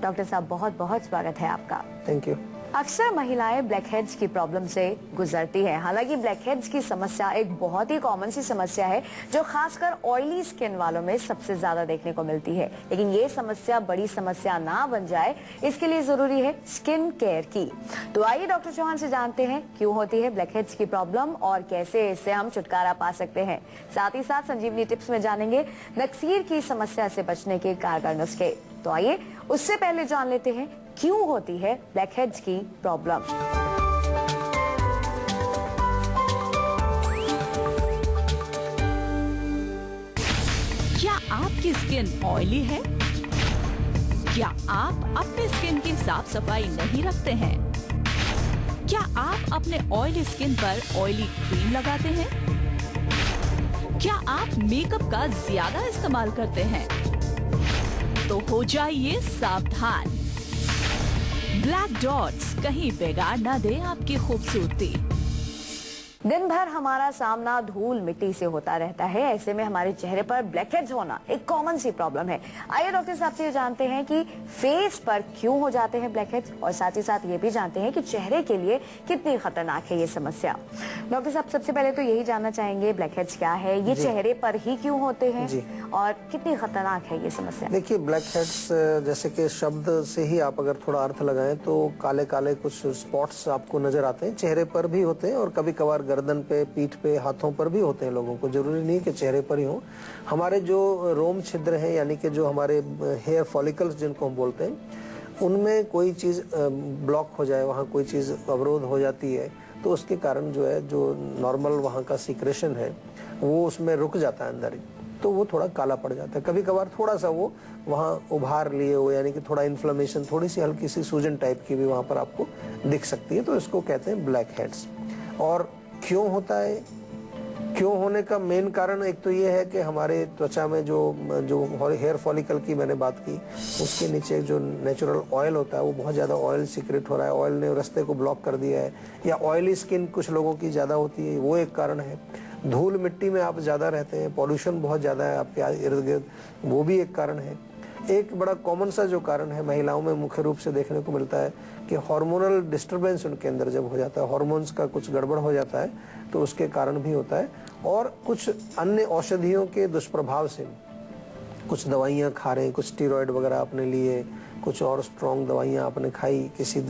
Doctor साहब बहुत बहुत स्वागत है आपका। Thank you. अक्सर महिलाएं ब्लैक हेड्स की प्रॉब्लम से गुजरती हैं। हालांकि ब्लैक हेड्स की समस्या एक बहुत ही कॉमन सी समस्या है जो खासकर ऑयली स्किन वालों में सबसे ज्यादा देखने को मिलती है। लेकिन ये समस्या बड़ी समस्या ना बन जाए, इसके लिए जरूरी है स्किन केयर की। तो आइए डॉक्टर चौहान से जानते हैं क्यों होती है ब्लैक हेड्स की प्रॉब्लम और कैसे इससे हम छुटकारा पा सकते हैं। साथ ही साथ संजीवनी टिप्स में जानेंगे नक्सीर की समस्या से बचने के कारगर नुस्खे। तो आइए उससे पहले जान लेते हैं क्यों होती है ब्लैक हेड्स की प्रॉब्लम। क्या आपकी स्किन ऑयली है? क्या आप अपने स्किन की साफ सफाई नहीं रखते हैं? क्या आप अपने ऑयली स्किन पर ऑयली क्रीम लगाते हैं? क्या आप मेकअप का ज्यादा इस्तेमाल करते हैं? तो हो जाइए सावधान, ब्लैक डॉट्स कहीं बिगाड़ ना दे आपकी खूबसूरती। दिन भर हमारा सामना धूल मिट्टी से होता रहता है, ऐसे में हमारे चेहरे पर ब्लैक हेड्स होना एक कॉमन सी प्रॉब्लम है। आइए डॉक्टर साहब से जानते हैं कि फेस पर क्यों हो जाते हैं ब्लैक हेड्स और साथ ही साथ ये भी जानते हैं कि चेहरे के लिए कितनी खतरनाक है ये समस्या। डॉक्टर साहब सबसे पहले तो यही जानना चाहेंगे ब्लैक हेड्स क्या है, ये चेहरे पर ही क्यों होते हैं और कितनी खतरनाक है ये समस्या। देखिए, ब्लैक हेड्स जैसे कि शब्द से ही आप अगर थोड़ा अर्थ लगाएं तो काले काले कुछ स्पॉट्स आपको नजर आते हैं। चेहरे पर भी होते हैं और कभी कभार गर्दन पे, पीठ पे, हाथों पर भी होते हैं लोगों को। जरूरी नहीं कि चेहरे पर ही हो। हमारे जो रोम छिद्र हैं, यानी कि जो हमारे हेयर फॉलिकल्स जिनको हम बोलते हैं, उनमें कोई चीज ब्लॉक हो जाए, वहाँ कोई चीज अवरोध हो जाती है तो उसके कारण जो है, जो नॉर्मल वहाँ का सिक्रेशन है वो उसमें रुक जाता है अंदर ही, तो वो थोड़ा काला पड़ जाता है। कभी कभार थोड़ा सा वो वहाँ उभार लिए हो, यानी कि थोड़ा इन्फ्लेमेशन, थोड़ी सी हल्की सी सूजन टाइप की भी वहाँ पर आपको दिख सकती है। तो इसको कहते हैं ब्लैक हेड्स। और क्यों होता है, क्यों होने का मेन कारण एक तो ये है कि हमारे त्वचा में जो हेयर फॉलिकल की मैंने बात की, उसके नीचे जो नेचुरल ऑयल होता है वो बहुत ज़्यादा ऑयल सीक्रेट हो रहा है। ऑयल ने रास्ते को ब्लॉक कर दिया है, या ऑयली स्किन कुछ लोगों की ज़्यादा होती है, वो एक कारण है। धूल मिट्टी में आप ज़्यादा रहते हैं, पॉल्यूशन बहुत ज़्यादा है आपके इर्द गिर्द, वो भी एक कारण है। एक बड़ा कॉमन सा जो कारण है महिलाओं में मुख्य रूप से देखने को मिलता है कि हार्मोनल डिस्टर्बेंस उनके अंदर जब हो जाता है, हार्मोन्स का कुछ गड़बड़ हो जाता है, तो उसके कारण भी होता है। और कुछ अन्य औषधियों के दुष्प्रभाव से, कुछ दवाइयाँ खा रहे हैं, कुछ स्टीरॉयड वगैरह आपने लिए, कुछ और स्ट्रॉन्ग दवाइयाँ आपने खाई किसी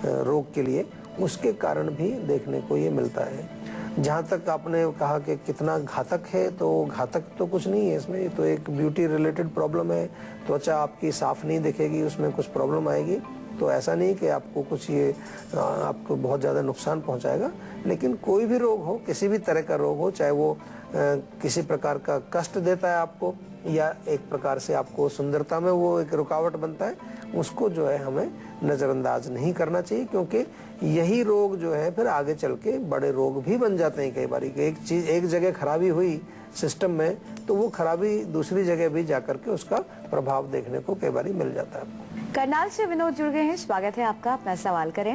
रोग के लिए, उसके कारण भी देखने को ये मिलता है। जहाँ तक आपने कहा कि कितना घातक है, तो घातक तो कुछ नहीं है इसमें। ये तो एक ब्यूटी रिलेटेड प्रॉब्लम है। त्वचा आपकी साफ नहीं दिखेगी, उसमें कुछ प्रॉब्लम आएगी, तो ऐसा नहीं कि आपको कुछ ये आपको बहुत ज़्यादा नुकसान पहुंचाएगा। लेकिन कोई भी रोग हो, किसी भी तरह का रोग हो, चाहे वो किसी प्रकार का कष्ट देता है आपको या एक प्रकार से आपको सुंदरता में वो एक रुकावट बनता है, उसको जो है हमें नज़रअंदाज नहीं करना चाहिए, क्योंकि यही रोग जो है फिर आगे चल के बड़े रोग भी बन जाते हैं। कई बार एक जगह खराबी हुई सिस्टम में, तो वो खराबी दूसरी जगह भी जाकर के उसका प्रभाव देखने को कई बार मिल जाता है। करनाल से विनोद जुड़ गए हैं, स्वागत है आपका, अपना सवाल करें।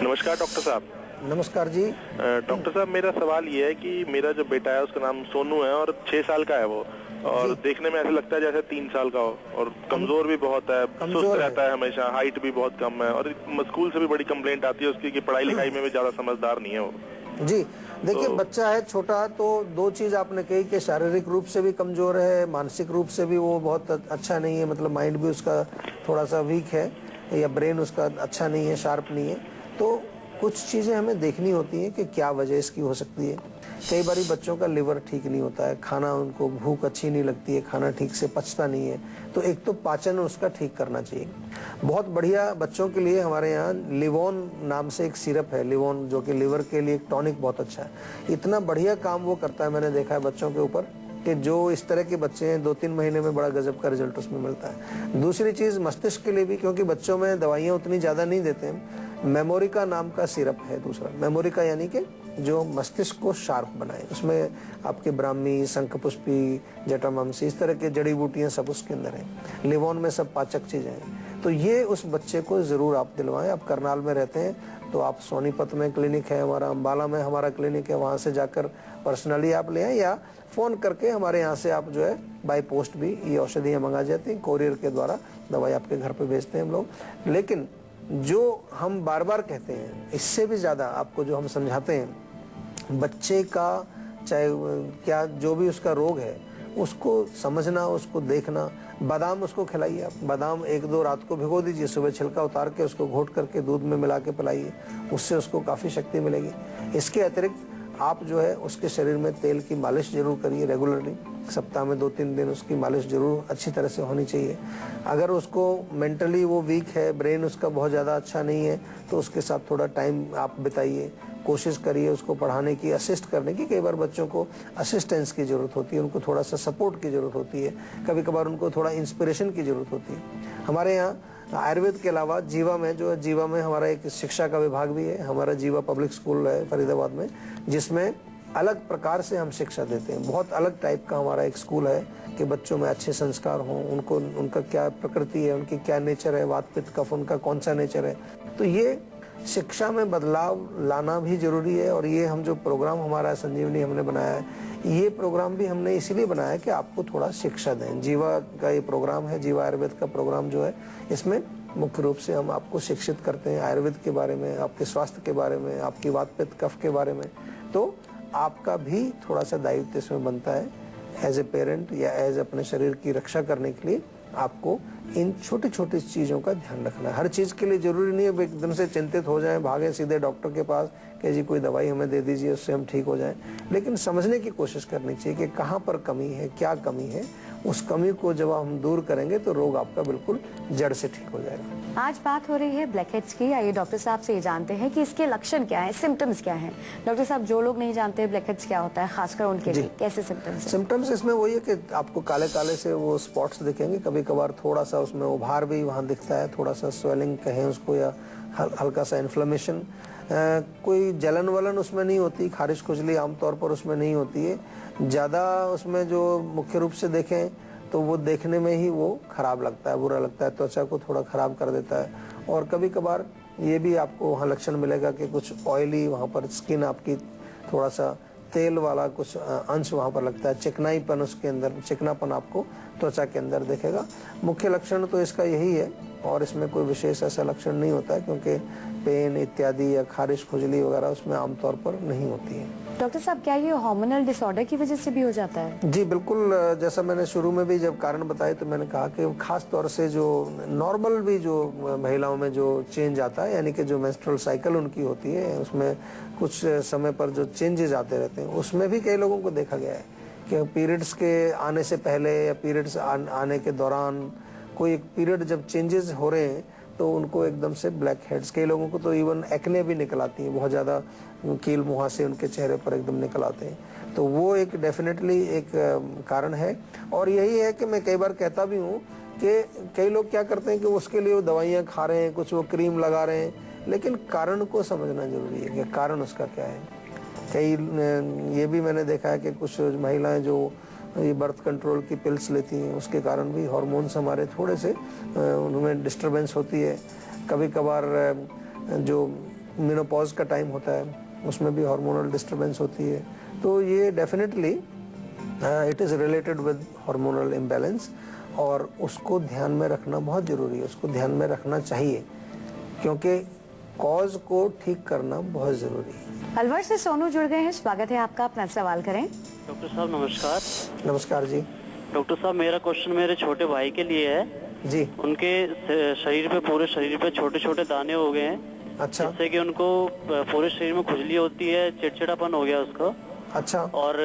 नमस्कार डॉक्टर साहब। नमस्कार जी। डॉक्टर साहब, मेरा सवाल ये है कि मेरा जो बेटा है उसका नाम सोनू है और 6 साल का है वो, और देखने में ऐसा लगता है जैसे 3 साल का हो, और कमजोर भी बहुत है, सुस्त रहता है हमेशा, हाइट भी बहुत कम है, और स्कूल से भी बड़ी कंप्लेंट आती है उसकी कि पढ़ाई लिखाई में भी ज्यादा समझदार नहीं है वो। जी देखिए, बच्चा है छोटा, तो दो चीज आपने कही कि शारीरिक रूप से भी कमजोर है, मानसिक रूप से भी वो बहुत अच्छा नहीं है, मतलब माइंड भी उसका थोड़ा सा वीक है, या ब्रेन उसका अच्छा नहीं है, शार्प नहीं है। तो कुछ चीजें हमें देखनी होती हैं कि क्या वजह इसकी हो सकती है। कई बार बच्चों का लिवर ठीक नहीं होता है, खाना उनको भूख अच्छी नहीं लगती है, खाना ठीक से पचता नहीं है, तो एक तो पाचन उसका ठीक करना चाहिए। बहुत बढ़िया बच्चों के लिए हमारे यहाँ लिवोन नाम से एक सिरप है, लिवोन, जो कि लिवर के लिए एक टॉनिक बहुत अच्छा है। इतना बढ़िया काम वो करता है, मैंने देखा है बच्चों के ऊपर, कि जो इस तरह के बच्चे हैं 2-3 महीने में बड़ा गजब का रिजल्ट उसमें मिलता है। दूसरी चीज मस्तिष्क के लिए भी, क्योंकि बच्चों में दवाइयाँ उतनी ज्यादा नहीं देते हैं, मेमोरिका नाम का सिरप है दूसरा। मेमोरिका यानी कि जो मस्तिष्क को शार्प बनाए, उसमें आपके ब्राह्मी, शंखपुष्पी, जटामांसी, इस तरह के जड़ी बूटियां सब उसके अंदर है। लिवोन में सब पाचक चीजें हैं। तो ये उस बच्चे को जरूर आप दिलवाएं। आप करनाल में रहते हैं तो आप सोनीपत में क्लिनिक है हमारा, अम्बाला में हमारा क्लिनिक है, वहाँ से जाकर पर्सनली आप ले आए या फ़ोन करके हमारे यहाँ से आप जो है बाई पोस्ट भी ये औषधियाँ मंगा जाती हैं, कोरियर के द्वारा दवाई आपके घर पे भेजते हैं हम लोग। लेकिन जो हम बार बार कहते हैं, इससे भी ज़्यादा आपको जो हम समझाते हैं, बच्चे का चाहे क्या जो भी उसका रोग है उसको समझना, उसको देखना। बादाम उसको खिलाइए आप, बादाम 1-2 रात को भिगो दीजिए, सुबह छिलका उतार के उसको घोट करके दूध में मिला के पिलाइए, उससे उसको काफ़ी शक्ति मिलेगी। इसके अतिरिक्त आप जो है उसके शरीर में तेल की मालिश जरूर करिए रेगुलरली, सप्ताह में 2-3 दिन उसकी मालिश जरूर अच्छी तरह से होनी चाहिए। अगर उसको मेंटली वो वीक है, ब्रेन उसका बहुत ज़्यादा अच्छा नहीं है, तो उसके साथ थोड़ा टाइम आप बिताइए, कोशिश करिए उसको पढ़ाने की, असिस्ट करने की। कई बार बच्चों को असिस्टेंस की ज़रूरत होती है, उनको थोड़ा सा सपोर्ट की ज़रूरत होती है, कभी कभार उनको थोड़ा इंस्पिरेशन की ज़रूरत होती है। हमारे यहाँ आयुर्वेद के अलावा जीवा में जो है, जीवा में हमारा एक शिक्षा का विभाग भी है, हमारा जीवा पब्लिक स्कूल है फरीदाबाद में, जिसमें अलग प्रकार से हम शिक्षा देते हैं। बहुत अलग टाइप का हमारा एक स्कूल है कि बच्चों में अच्छे संस्कार हों, उनको उनका क्या प्रकृति है, उनकी क्या नेचर है, वात पित्त कफ उनका कौन सा नेचर है। तो ये शिक्षा में बदलाव लाना भी जरूरी है। और ये हम जो प्रोग्राम हमारा संजीवनी हमने बनाया है, ये प्रोग्राम भी हमने इसीलिए बनाया कि आपको थोड़ा शिक्षा दें। जीवा का ये प्रोग्राम है, जीवा आयुर्वेद का प्रोग्राम जो है, इसमें मुख्य रूप से हम आपको शिक्षित करते हैं आयुर्वेद के बारे में, आपके स्वास्थ्य के बारे में, आपकी वात पित्त कफ के बारे में। तो आपका भी थोड़ा सा दायित्व इसमें बनता है एज ए पेरेंट या एज अपने शरीर की रक्षा करने के लिए आपको इन छोटी छोटी चीज़ों का ध्यान रखना है। हर चीज़ के लिए जरूरी नहीं है एकदम से चिंतित हो जाएं, भागें सीधे डॉक्टर के पास कि जी कोई दवाई हमें दे दीजिए उससे हम ठीक हो जाएं। लेकिन समझने की कोशिश करनी चाहिए कि कहाँ पर कमी है, क्या कमी है। उस कमी को जब हम दूर करेंगे तो रोग आपका बिल्कुल जड़ से ठीक हो जाएगा। आज बात हो रही है ब्लैकहेड्स की। आइए डॉक्टर साहब से ये जानते हैं कि इसके लक्षण क्या हैं, सिम्टम्स क्या हैं। डॉक्टर साहब, जो लोग नहीं जानते ब्लैकहेड्स क्या होता है, खासकर उनके लिए कैसे सिम्टम्स? सिम्टम्स इसमें वही है कि आपको काले काले से वो स्पॉट्स दिखेंगे, कभी कभार थोड़ा सा उसमें उभार भी वहाँ दिखता है, थोड़ा सा स्वेलिंग कहें उसको, या हल्का सा इन्फ्लेमेशन। कोई जलन वलन उसमें नहीं होती, खारिश खुजली आमतौर पर उसमें नहीं होती है। ज़्यादा उसमें जो मुख्य रूप से देखें तो वो देखने में ही वो खराब लगता है, बुरा लगता है, त्वचा को थोड़ा खराब कर देता है। और कभी कभार ये भी आपको वहाँ लक्षण मिलेगा कि कुछ ऑयली, वहाँ पर स्किन आपकी थोड़ा सा तेल वाला कुछ अंश वहाँ पर लगता है, चिकनाईपन उसके अंदर, चिकनापन आपको त्वचा के अंदर दिखेगा। मुख्य लक्षण तो इसका यही है और इसमें कोई विशेष ऐसा लक्षण नहीं होता है, क्योंकि पेन इत्यादि या खारिश खुजली वगैरह उसमें आमतौर पर नहीं होती है। डॉक्टर साहब, क्या ये हार्मोनल डिसऑर्डर की वजह से भी हो जाता है? जी बिल्कुल, जैसा मैंने शुरू में भी जब कारण बताए तो मैंने कहा कि खास तौर से जो नॉर्मल भी जो महिलाओं में जो चेंज आता है, यानी कि जो मेंस्ट्रुअल साइकिल उनकी होती है, उसमें कुछ समय पर जो चेंजेस आते रहते हैं, उसमें भी कई लोगों को देखा गया है कि पीरियड्स के आने से पहले या पीरियड्स आने के दौरान कोई एक पीरियड जब चेंजेस हो रहे हैं तो उनको एकदम से ब्लैक हेड्स, कई लोगों को तो इवन एक्ने भी निकल आती है, बहुत ज़्यादा कील मुहासे उनके चेहरे पर एकदम निकल आते हैं। तो वो एक डेफिनेटली एक कारण है। और यही है कि मैं कई बार कहता भी हूँ कि कई लोग क्या करते हैं कि उसके लिए वो दवाइयाँ खा रहे हैं, कुछ वो क्रीम लगा रहे हैं, लेकिन कारण को समझना जरूरी है कि कारण उसका क्या है। कई ये भी मैंने देखा है कि कुछ महिलाएं जो ये बर्थ कंट्रोल की पिल्स लेती हैं, उसके कारण भी हार्मोन्स हमारे थोड़े से उनमें डिस्टरबेंस होती है। कभी कभार जो मेनोपॉज का टाइम होता है उसमें भी हार्मोनल डिस्टरबेंस होती है। तो ये definitely it is related with hormonal imbalance और उसको ध्यान में रखना बहुत ज़रूरी है, उसको ध्यान में रखना चाहिए, क्योंकि कॉज को ठीक करना बहुत ज़रूरी है। अलवर से सोनू जुड़ गए हैं, स्वागत है आपका, अपना सवाल करें। डॉक्टर साहब नमस्कार। नमस्कार जी। डॉक्टर साहब, मेरा क्वेश्चन मेरे छोटे भाई के लिए है जी। उनके शरीर पे, पूरे शरीर पे छोटे छोटे दाने हो गए हैं। अच्छा। जिससे कि उनको पूरे शरीर में खुजली होती है, चिड़चिड़ापन हो गया उसको। अच्छा। और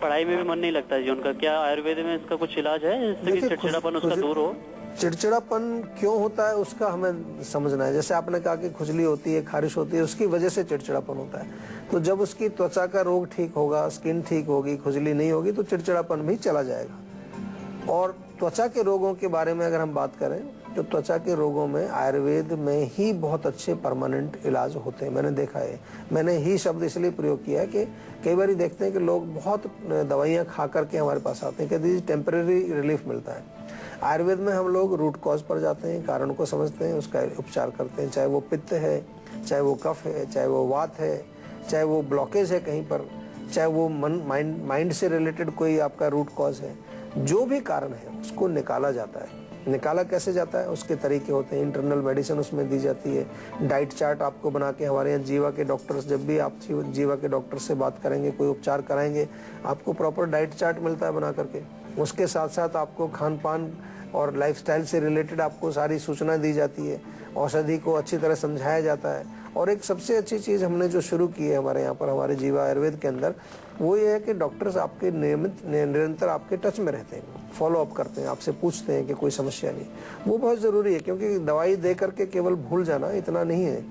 पढ़ाई में भी मन नहीं लगता जी उनका। क्या आयुर्वेद में इसका कुछ इलाज है जिससे कि चिड़चिड़ापन उसका दूर हो? चिड़चिड़ापन क्यों होता है उसका हमें समझना है। जैसे आपने कहा कि खुजली होती है, खारिश होती है, उसकी वजह से चिड़चिड़ापन होता है। तो जब उसकी त्वचा का रोग ठीक होगा, स्किन ठीक होगी, खुजली नहीं होगी, तो चिड़चिड़ापन भी चला जाएगा। और त्वचा के रोगों के बारे में अगर हम बात करें तो त्वचा के रोगों में आयुर्वेद में ही बहुत अच्छे परमानेंट इलाज होते हैं। मैंने देखा है, मैंने ही शब्द इसलिए प्रयोग किया है कि कई बार देखते हैं कि लोग बहुत दवाइयाँ खा करके हमारे पास आते हैं, कहते हैं टेम्परेरी रिलीफ मिलता है। आयुर्वेद में हम लोग रूट कॉज पर जाते हैं, कारण को समझते हैं, उसका उपचार करते हैं, चाहे वो पित्त है, चाहे वो कफ है, चाहे वो वात है, चाहे वो ब्लॉकेज है कहीं पर, चाहे वो माइंड से रिलेटेड कोई आपका रूट कॉज है, जो भी कारण है उसको निकाला जाता है। निकाला कैसे जाता है, उसके तरीके होते हैं, इंटरनल मेडिसिन उसमें दी जाती है, डाइट चार्ट आपको बना के, हमारे यहाँ जीवा के डॉक्टर्स, जब भी आप जीवा के डॉक्टर से बात करेंगे, कोई उपचार कराएंगे, आपको प्रॉपर डाइट चार्ट मिलता है बना करके। उसके साथ साथ आपको खान पान और लाइफस्टाइल से रिलेटेड आपको सारी सूचना दी जाती है, औषधि को अच्छी तरह समझाया जाता है। और एक सबसे अच्छी चीज़ हमने जो शुरू की है हमारे यहाँ पर, हमारे जीवा आयुर्वेद के अंदर, वो ये है कि डॉक्टर्स आपके निरंतर आपके टच में रहते हैं, फॉलो अप करते हैं, आपसे पूछते हैं कि कोई समस्या नहीं। वो बहुत ज़रूरी है, क्योंकि दवाई दे करके केवल भूल जाना इतना नहीं है,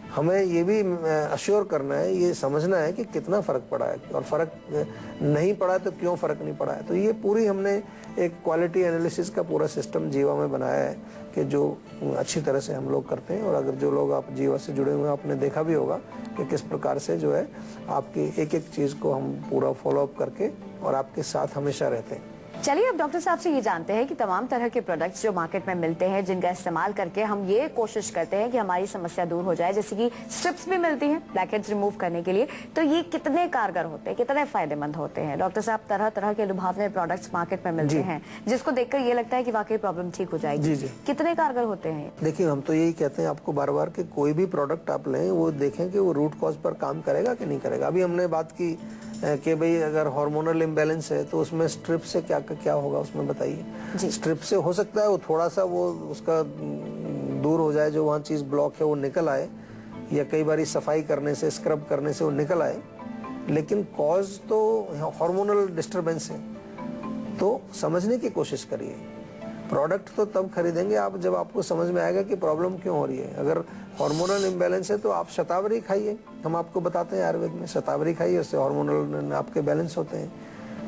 हमें ये भी अश्योर करना है, ये समझना है कि कितना फ़र्क पड़ा है, और फ़र्क नहीं पड़ा है तो क्यों फ़र्क नहीं पड़ा है। तो ये पूरी हमने एक क्वालिटी एनालिसिस का पूरा सिस्टम जीवा में बनाया है कि जो अच्छी तरह से हम लोग करते हैं। और अगर जो लोग आप जीवा से जुड़े हुए हैं, आपने देखा भी होगा कि किस प्रकार से जो है आपकी एक एक चीज़ को हम पूरा फॉलो अप करके और आपके साथ हमेशा रहते हैं। चलिए अब डॉक्टर साहब से ये जानते हैं कि तमाम तरह के प्रोडक्ट्स जो मार्केट में मिलते हैं, जिनका इस्तेमाल करके हम ये कोशिश करते हैं कि हमारी समस्या दूर हो जाए, जैसे कि स्ट्रिप्स भी मिलती हैं ब्लैकहेड्स रिमूव करने के लिए, तो ये कितने कारगर होते हैं, कितने फायदेमंद होते हैं? डॉक्टर साहब, तरह तरह के लुभावने प्रोडक्ट्स मार्केट में मिलते हैं जिसको देखकर ये लगता है कि वाकई प्रॉब्लम ठीक हो जाएगी। कितने कारगर होते हैं? देखिए, हम तो यही कहते हैं आपको बार बार कि कोई भी प्रोडक्ट आप लें, वो देखें कि वो रूट कॉज पर काम करेगा कि नहीं करेगा। अभी हमने बात की कि भाई अगर हार्मोनल इम्बैलेंस है तो उसमें स्ट्रिप से क्या होगा, उसमें बताइए। स्ट्रिप से हो सकता है वो थोड़ा सा वो उसका दूर हो जाए, जो वहाँ चीज़ ब्लॉक है वो निकल आए, या कई बार सफाई करने से, स्क्रब करने से वो निकल आए, लेकिन कॉज तो हार्मोनल डिस्टर्बेंस है। तो समझने की कोशिश करिए। प्रोडक्ट तो तब खरीदेंगे आप जब आपको समझ में आएगा कि प्रॉब्लम क्यों हो रही है। अगर हार्मोनल इम्बैलेंस है तो आप शतावरी खाइए, हम आपको बताते हैं आयुर्वेद में शतावरी खाइए, उससे हार्मोनल आपके बैलेंस होते हैं।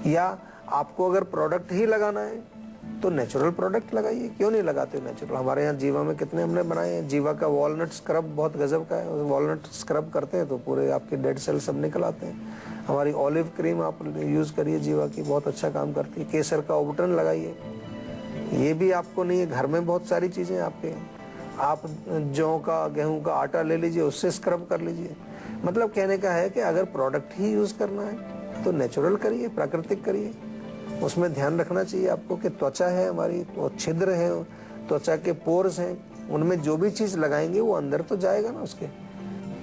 या आपको अगर प्रोडक्ट ही लगाना है तो नेचुरल प्रोडक्ट लगाइए, क्यों नहीं लगाते नेचुरल। हमारे यहाँ जीवा में कितने हमने बनाए हैं। जीवा का वॉलनट स्क्रब बहुत गजब का है, वॉलनट स्क्रब करते हैं तो पूरे आपके डेड सेल सब निकल आते हैं। हमारी ऑलिव क्रीम आप यूज़ करिए जीवा की, बहुत अच्छा काम करती है। केसर का ओबटन लगाइए, ये भी आपको नहीं है, घर में बहुत सारी चीज़ें आपके। आप जौ का, गेहूं का आटा ले लीजिए, उससे स्क्रब कर लीजिए। मतलब कहने का है कि अगर प्रोडक्ट ही यूज़ करना है तो नेचुरल करिए, प्राकृतिक करिए। उसमें ध्यान रखना चाहिए आपको कि त्वचा है हमारी, वो छिद्र है, त्वचा के पोर्स हैं, उनमें जो भी चीज़ लगाएंगे वो अंदर तो जाएगा ना उसके।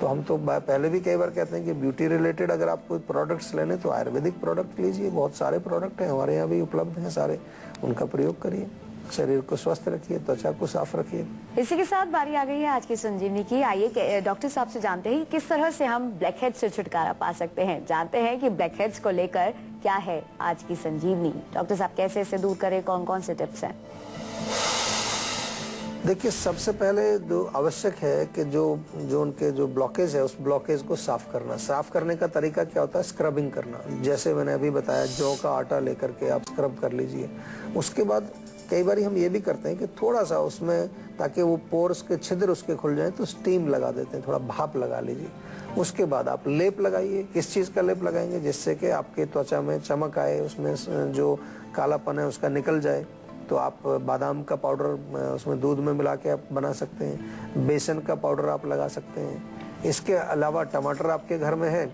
तो हम तो पहले भी कई बार कहते हैं कि ब्यूटी रिलेटेड अगर आप कोई प्रोडक्ट्स लेने तो आयुर्वेदिक प्रोडक्ट लीजिए। बहुत सारे प्रोडक्ट हैं हमारे यहाँ भी उपलब्ध हैं सारे, उनका प्रयोग करिए। शरीर को स्वस्थ रखिए, त्वचा को साफ रखिए। इसी के साथ बारी आ गई है आज की संजीवनी की। आइए डॉक्टर साहब से जानते हैं किस तरह से हम ब्लैकहेड्स से छुटकारा पा सकते हैं। जानते हैं कि ब्लैकहेड्स को लेकर क्या है आज की संजीवनी। डॉक्टर साहब, कैसे इसे दूर करें, कौन कौन से टिप्स हैं? देखिए, सबसे पहले जो आवश्यक है कि जो उनके जो ब्लॉकेज है, उस ब्लॉकेज को साफ करना। साफ करने का तरीका क्या होता है? स्क्रबिंग करना। जैसे मैंने अभी बताया, जौ का आटा लेकर के आप स्क्रब कर लीजिए। उसके बाद कई बार हम ये भी करते हैं कि थोड़ा सा उसमें, ताकि वो पोर्स के छिद्र उसके खुल जाए, तो स्टीम लगा देते हैं, थोड़ा भाप लगा लीजिए। उसके बाद आप लेप लगाइए। किस चीज़ का लेप लगाएंगे? जिससे कि आपके त्वचा में चमक आए, उसमें जो कालापन है उसका निकल जाए। तो आप बादाम का पाउडर उसमें दूध में मिला के आप बना सकते हैं। बेसन का पाउडर आप लगा सकते हैं। इसके अलावा टमाटर आपके घर में है,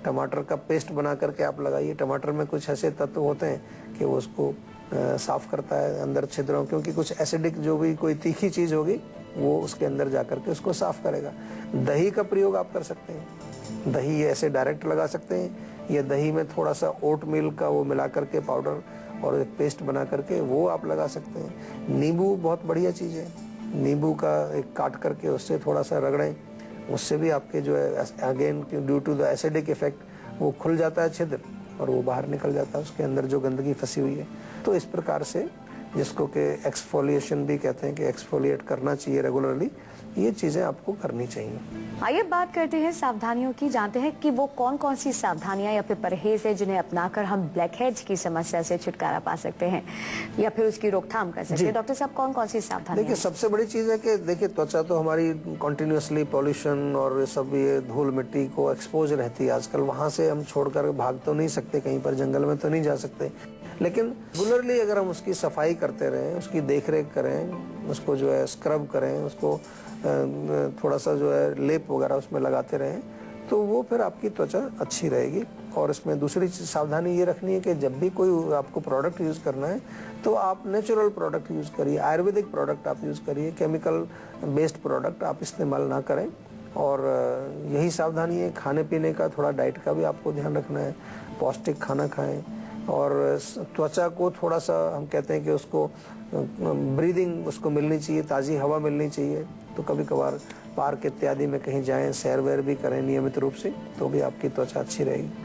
टमाटर का पेस्ट बना करके आप लगाइए। टमाटर में कुछ ऐसे तत्व होते हैं कि वो उसको साफ करता है अंदर छिद्रों, क्योंकि कुछ एसिडिक जो भी कोई तीखी चीज़ होगी वो उसके अंदर जा करके उसको साफ करेगा। दही का प्रयोग आप कर सकते हैं। दही ऐसे डायरेक्ट लगा सकते हैं, या दही में थोड़ा सा ओट मिल का वो मिला करके पाउडर और एक पेस्ट बना करके वो आप लगा सकते हैं। नींबू बहुत बढ़िया चीज़ है। नींबू का एक काट करके उससे थोड़ा सा रगड़ें, उससे भी आपके जो है again due to the acidic effect वो खुल जाता है छिद्र और वो बाहर निकल जाता है, उसके अंदर जो गंदगी फंसी हुई है। तो इस प्रकार से, जिसको कि एक्सफोलिएशन भी कहते हैं कि एक्सफोलिएट करना चाहिए रेगुलरली, ये चीज़ें आपको करनी चाहिए। आइए बात करते हैं सावधानियों की। जानते हैं कि वो कौन कौन सी सावधानियां या फिर परहेज है जिन्हें अपनाकर हम ब्लैकहेड्स की समस्या से छुटकारा पा सकते हैं या फिर उसकी रोकथाम कर सकते हैं। डॉक्टर साहब, कौन कौन सी सावधानियां? देखिए, सबसे बड़ी चीज़ है कि देखिए, त्वचा तो हमारी कंटिन्यूसली पॉल्यूशन और सब ये धूल मिट्टी को एक्सपोज रहती है आजकल। वहाँ से हम छोड़कर भाग तो नहीं सकते, कहीं पर जंगल में तो नहीं जा सकते। लेकिन रेगुलरली अगर हम उसकी सफाई करते रहें, उसकी देखरेख करें, उसको जो है स्क्रब करें, उसको थोड़ा सा जो है लेप वगैरह उसमें लगाते रहें, तो वो फिर आपकी त्वचा अच्छी रहेगी। और इसमें दूसरी चीज सावधानी ये रखनी है कि जब भी कोई आपको प्रोडक्ट यूज़ करना है तो आप नेचुरल प्रोडक्ट यूज़ करिए, आयुर्वेदिक प्रोडक्ट आप यूज़ करिए, केमिकल बेस्ड प्रोडक्ट आप इस्तेमाल ना करें। और यही सावधानी है, खाने पीने का थोड़ा डाइट का भी आपको ध्यान रखना है, पौष्टिक खाना खाएं। और त्वचा को थोड़ा सा हम कहते हैं कि उसको ब्रीदिंग उसको मिलनी चाहिए, ताज़ी हवा मिलनी चाहिए। तो कभी कभार पार्क इत्यादि में कहीं जाएं, सैर वैर भी करें नियमित रूप से, तो भी आपकी त्वचा अच्छी रहेगी।